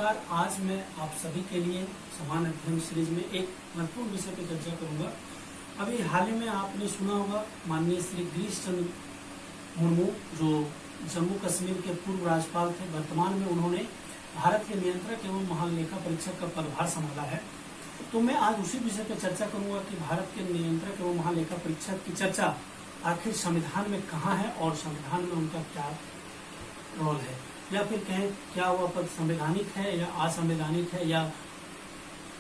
नमस्कार। आज मैं आप सभी के लिए समान अध्ययन सीरीज में एक महत्वपूर्ण विषय पर चर्चा करूंगा। अभी हाल ही में आपने सुना होगा माननीय श्री गिरीश चंद्र मुर्मू जो जम्मू कश्मीर के पूर्व राज्यपाल थे, वर्तमान में उन्होंने भारत के नियंत्रक एवं महालेखा परीक्षक का पदभार संभाला है। तो मैं आज उसी विषय पर चर्चा करूंगा कि भारत के नियंत्रक एवं महालेखा परीक्षक की चर्चा आखिर संविधान में कहाँ है और संविधान में उनका क्या रोल है, या फिर कहें क्या वह पद संवैधानिक है या असंवैधानिक है या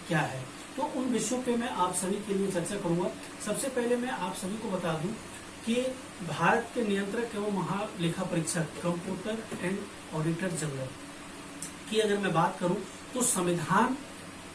क्या है। तो उन विषयों पे मैं आप सभी के लिए चर्चा करूंगा। सबसे पहले मैं आप सभी को बता दूं कि भारत के नियंत्रक एवं महालेखा परीक्षक कंप्यूटर एंड ऑडिटर जनरल की अगर मैं बात करूं तो संविधान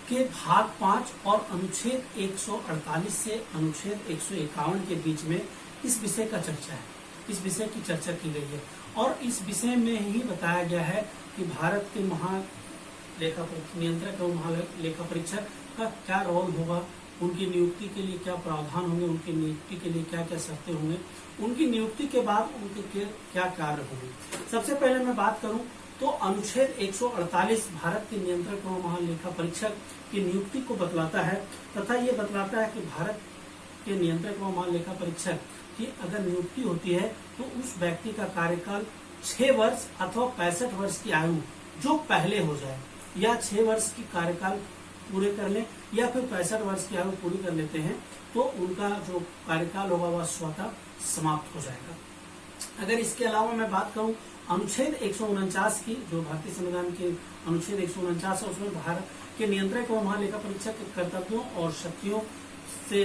के भाग 5 और अनुच्छेद 148 से अनुच्छेद 151 के बीच में इस विषय का चर्चा है, इस विषय की चर्चा की गई है और इस विषय में ही बताया गया है कि भारत के महालेखा नियंत्रक एवं महालेखा परीक्षक का क्या रोल होगा, उनकी नियुक्ति के लिए क्या प्रावधान होंगे, उनकी नियुक्ति के लिए क्या क्या शर्तें होंगे, उनकी नियुक्ति के बाद उनके क्या कार्य होंगे। सबसे पहले मैं बात करूं तो अनुच्छेद 148 भारत के नियंत्रक एवं महालेखा परीक्षक की नियुक्ति को बतलाता है तथा ये बतलाता है कि भारत के नियंत्रक एवं महालेखा परीक्षक की अगर नियुक्ति होती है तो उस व्यक्ति का कार्यकाल 6 वर्ष अथवा 65 वर्ष की आयु जो पहले हो जाए, या 6 वर्ष की कार्यकाल पूरे कर ले या फिर 65 वर्ष की आयु पूरी कर लेते हैं तो उनका जो कार्यकाल होगा वह स्वतः समाप्त हो जाएगा। अगर इसके अलावा मैं बात करूं अनुच्छेद 149 की, जो भारतीय संविधान के अनुच्छेद 149 है, उसमें भारत के नियंत्रक एवं महालेखा परीक्षक के कर्तव्यों और शक्तियों से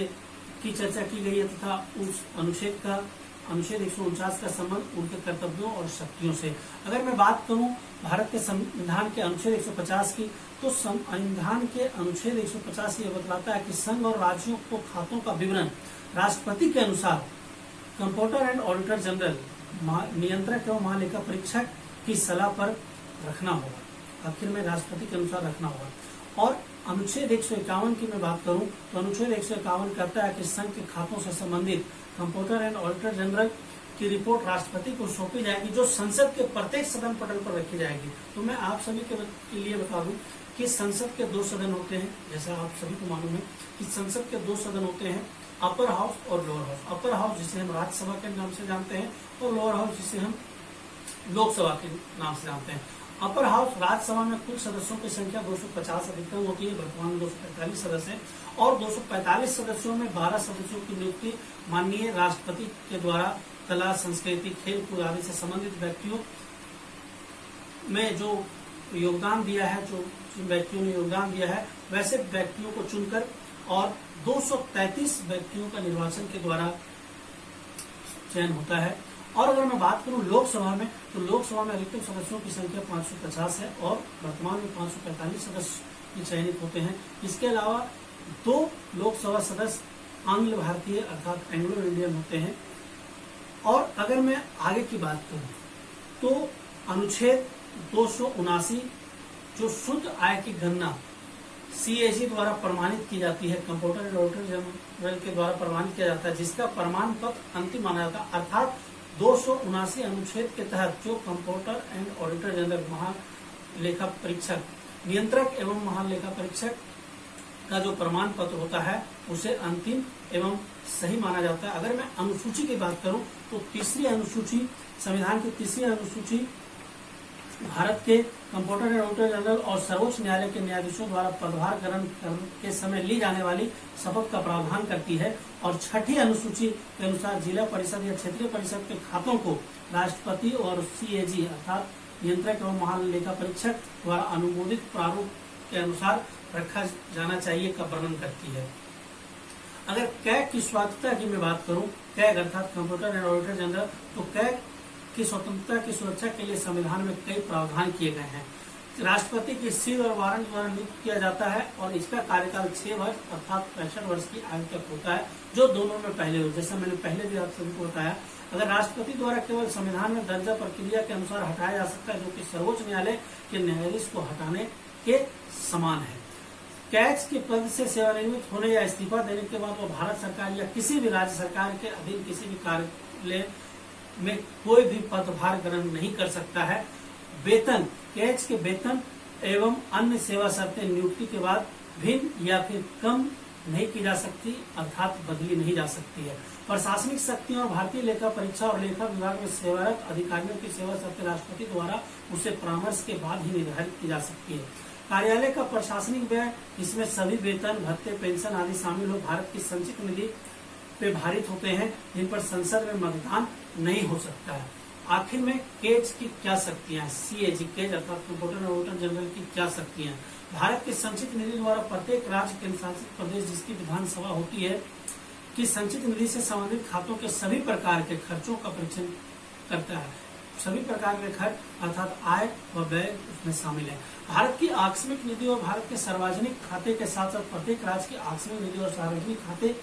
की चर्चा की गई है तथा उस अनुच्छेद 149 का संबंध उनके कर्तव्यों और शक्तियों से। अगर मैं बात करूं भारत के संविधान के अनुच्छेद 150 की, तो संविधान के अनुच्छेद 150 ये बतलाता है कि संघ और राज्यों को खातों का विवरण राष्ट्रपति के अनुसार कंप्यूटर एंड ऑडिटर जनरल नियंत्रक एवं महालेखा परीक्षक की सलाह पर रखना होगा, आखिर में राष्ट्रपति के अनुसार रखना होगा। और अनुच्छेद 151 की मैं बात करूं तो अनुच्छेद 151 कहता है कि संघ के खातों से संबंधित कंप्यूटर एंड ऑडिटर जनरल की रिपोर्ट राष्ट्रपति को सौंपी जाएगी, जो संसद के प्रत्येक सदन पटल पर रखी जाएगी। तो मैं आप सभी के लिए बता दूं कि संसद के 2 सदन होते हैं, जैसा आप सभी को मालूम है कि संसद के 2 सदन होते हैं, अपर हाउस और लोअर हाउस। अपर हाउस जिसे हम राज्यसभा के नाम से जानते हैं और लोअर हाउस जिसे हम लोकसभा के नाम से जानते हैं। अपर हाउस राज्यसभा में कुल सदस्यों की संख्या 250 अधिकतम होती है, वर्तमान में 245 सदस्य हैं और 245 सदस्यों में 12 सदस्यों की नियुक्ति माननीय राष्ट्रपति के द्वारा कला, संस्कृति, खेल कूद आदि से संबंधित व्यक्तियों में जो योगदान दिया है, जो जिन व्यक्तियों ने योगदान दिया है वैसे व्यक्तियों को चुनकर और 233 व्यक्तियों का निर्वाचन के द्वारा चयन होता है। और अगर मैं बात करूं लोकसभा में तो लोकसभा में अधिकतम सदस्यों की संख्या 550 है और वर्तमान में 545 सदस्य चयनित होते हैं। इसके अलावा 2 लोकसभा सदस्य आंग्ल भारतीय अर्थात एंग्लो इंडियन होते हैं। और अगर मैं आगे की बात करूं तो अनुच्छेद 279 जो शुद्ध आय की गणना CAG द्वारा प्रमाणित की जाती है, कंप्यूटर एंड ऑडिटर जनरल के द्वारा प्रमाणित किया जाता है, जिसका प्रमाण पत्र अंतिम माना जाता है। अर्थात 279 अनुच्छेद के तहत जो कंप्यूटर एंड ऑडिटर जनरल महालेखा परीक्षक नियंत्रक एवं महालेखा परीक्षक का जो प्रमाण पत्र होता है उसे अंतिम एवं सही माना जाता है। अगर मैं अनुसूची की बात करूं तो तीसरी अनुसूची, संविधान की तीसरी अनुसूची भारत के कंप्यूटर एंड ऑडिटर जनरल और सर्वोच्च न्यायालय के न्यायाधीशों द्वारा पदभार ग्रहण के समय ली जाने वाली शपथ का प्रावधान करती है। और 6ठी अनुसूची के अनुसार जिला परिषद या क्षेत्रीय परिषद के खातों को राष्ट्रपति और CAG अर्थात नियंत्रक एवं महालेखा परीक्षक द्वारा अनुमोदित प्रारूप के अनुसार रखा जाना चाहिए का वर्णन करती है। अगर कैग की स्वायत्तता की मैं बात करूं, कैग अर्थात कंप्यूटर एंड ऑडिटर जनरल, तो कैग की स्वतंत्रता की सुरक्षा के लिए संविधान में कई प्रावधान किए गए हैं। राष्ट्रपति की सील और वारंट द्वारा नियुक्त किया जाता है और इसका कार्यकाल 6 वर्ष अर्थात 65 वर्ष की आयु तक होता है, जो दोनों में पहले हो। जैसा मैंने पहले भी आप सभी को बताया, अगर राष्ट्रपति द्वारा केवल संविधान में दर्जा प्रक्रिया के अनुसार हटाया जा सकता है, जो कि सर्वोच्च न्यायालय के न्यायाधीश को हटाने के समान है। कैग के पद से सेवानिवृत्त होने या इस्तीफा देने के बाद वो भारत सरकार या किसी भी राज्य सरकार के अधीन किसी भी कार्यालय में कोई भी पदभार ग्रहण नहीं कर सकता है। वेतन, कैग के वेतन एवं अन्य सेवा शर्तें नियुक्ति के बाद भिन्न या फिर कम नहीं की जा सकती, अर्थात बदली नहीं जा सकती है। प्रशासनिक शक्तियों और भारतीय लेखा परीक्षा और लेखा विभाग में सेवारत अधिकारियों की सेवा शर्तें राष्ट्रपति द्वारा उसे परामर्श के बाद ही निर्धारित की जा सकती है। कार्यालय का प्रशासनिक व्यय, इसमें सभी वेतन, भत्ते, पेंशन आदि शामिल हो भारत की संचित निधि पे भारित होते हैं, जिन पर संसद में मतदान नहीं हो सकता है। आखिर में केज की क्या शक्तियां, सीएजी केज अर्थात कंप्यूटर वोटर जनरल की क्या शक्तियां। भारत के संचित निधि द्वारा प्रत्येक राज्य केंद्र शासित प्रदेश जिसकी विधानसभा होती है कि संचित निधि से संबंधित खातों के सभी प्रकार के खर्चों का परीक्षण करता है। सभी प्रकार के खर्च अर्थात आय व व्यय उसमें शामिल है। भारत की आकस्मिक निधि और भारत के सार्वजनिक खाते के साथ साथ प्रत्येक राज्य की आकस्मिक निधि और सार्वजनिक खाते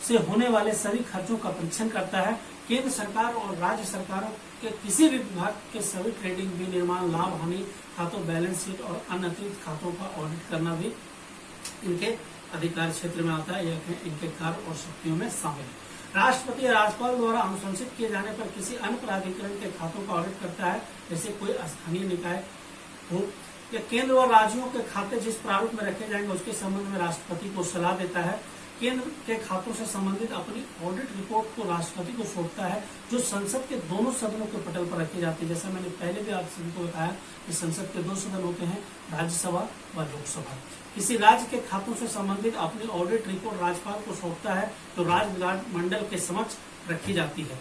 से होने वाले सभी खर्चों का परीक्षण करता है। केंद्र सरकार और राज्य सरकारों के किसी भी विभाग के सभी ट्रेडिंग, विनिर्माण, लाभ हानि खातों, बैलेंस शीट और अन्य अतिरिक्त खातों का ऑडिट करना भी इनके अधिकार क्षेत्र में आता है या इनके कार्य और शक्तियों में शामिल है। राष्ट्रपति या राज्यपाल द्वारा अनुशंसित किए जाने पर किसी अन्य प्राधिकरण के खातों का ऑडिट करता है, जैसे कोई स्थानीय निकाय हो या केंद्र और राज्यों के खाते जिस प्रारूप में रखे जाएंगे उसके संबंध में राष्ट्रपति को सलाह देता है। केंद्र के खातों से संबंधित अपनी ऑडिट रिपोर्ट को राष्ट्रपति को सौंपता है, जो संसद के दोनों सदनों के पटल पर रखी जाती है। जैसा मैंने पहले भी आप सभी को बताया कि संसद के दो सदन होते हैं, राज्यसभा व लोकसभा। किसी राज्य के खातों से संबंधित अपनी ऑडिट रिपोर्ट राज्यपाल को सौंपता है, जो राज्य विधानमंडल के समक्ष रखी जाती है।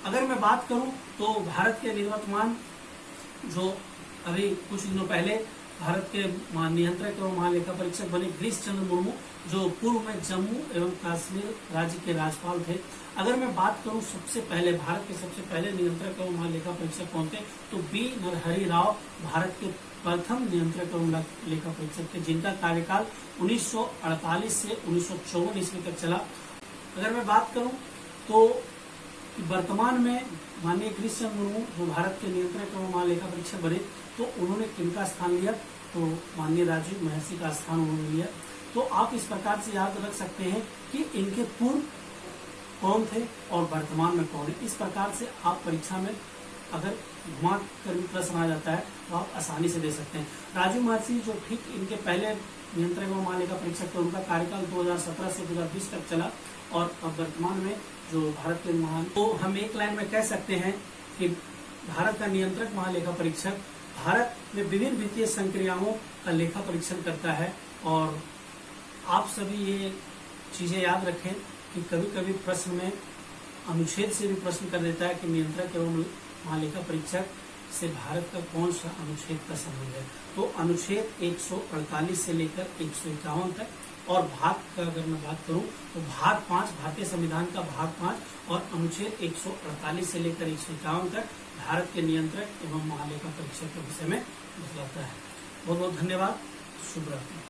अगर मैं बात करूं तो भारत के निवर्तमान जो अभी कुछ दिनों पहले भारत के नियंत्रक एवं महालेखा परीक्षक बने गिरीश चंद्र मुर्मू, जो पूर्व में जम्मू एवं कश्मीर राज्य के राज्यपाल थे। अगर मैं बात करूं सबसे पहले भारत के सबसे पहले नियंत्रक एवं महालेखा परीक्षक कौन थे, तो बी नरहरि राव भारत के प्रथम नियंत्रक एवं लेखा परीक्षक थे, जिनका कार्यकाल 1948 से 1954 ईस्वी तक चला। अगर मैं बात करूं तो वर्तमान में माननीय गिरीश चंद्र मुर्मू जो भारत के नियंत्रक एवं महालेखा परीक्षक बने, तो उन्होंने किनका स्थान लिया, तो माननीय राजीव महर्षि का स्थान उन्होंने लिया। तो आप इस प्रकार से याद रख सकते हैं कि इनके पूर्व कौन थे और वर्तमान में कौन है। इस प्रकार से आप परीक्षा में अगर घुमा कर भी प्रश्न आ जाता है तो आप आसानी से दे सकते हैं। राजीव महर्षि जो ठीक इनके पहले नियंत्रक एवं महालेखा परीक्षक थे, उनका कार्यकाल 2017 से 2020 तक चला और अब वर्तमान में जो भारत के महान, तो हम एक लाइन में कह सकते हैं कि भारत का नियंत्रक महालेखा परीक्षक भारत में विभिन्न वित्तीय संक्रियाओं का लेखा परीक्षण करता है। और आप सभी ये चीजें याद रखें कि कभी कभी प्रश्न में अनुच्छेद से भी प्रश्न कर देता है कि नियंत्रक एवं महालेखा परीक्षक से भारत का कौन सा अनुच्छेद का संबंध है। तो अनुच्छेद 148 से लेकर 151 तक, और भाग का अगर मैं बात करूं तो भाग 5 भारतीय संविधान का भाग 5 और अनुच्छेद 148 से लेकर 151 तक भारत के नियंत्रक एवं महालेखा परीक्षक के विषय में बतलाता है। बहुत बहुत धन्यवाद। शुभ रात्रि।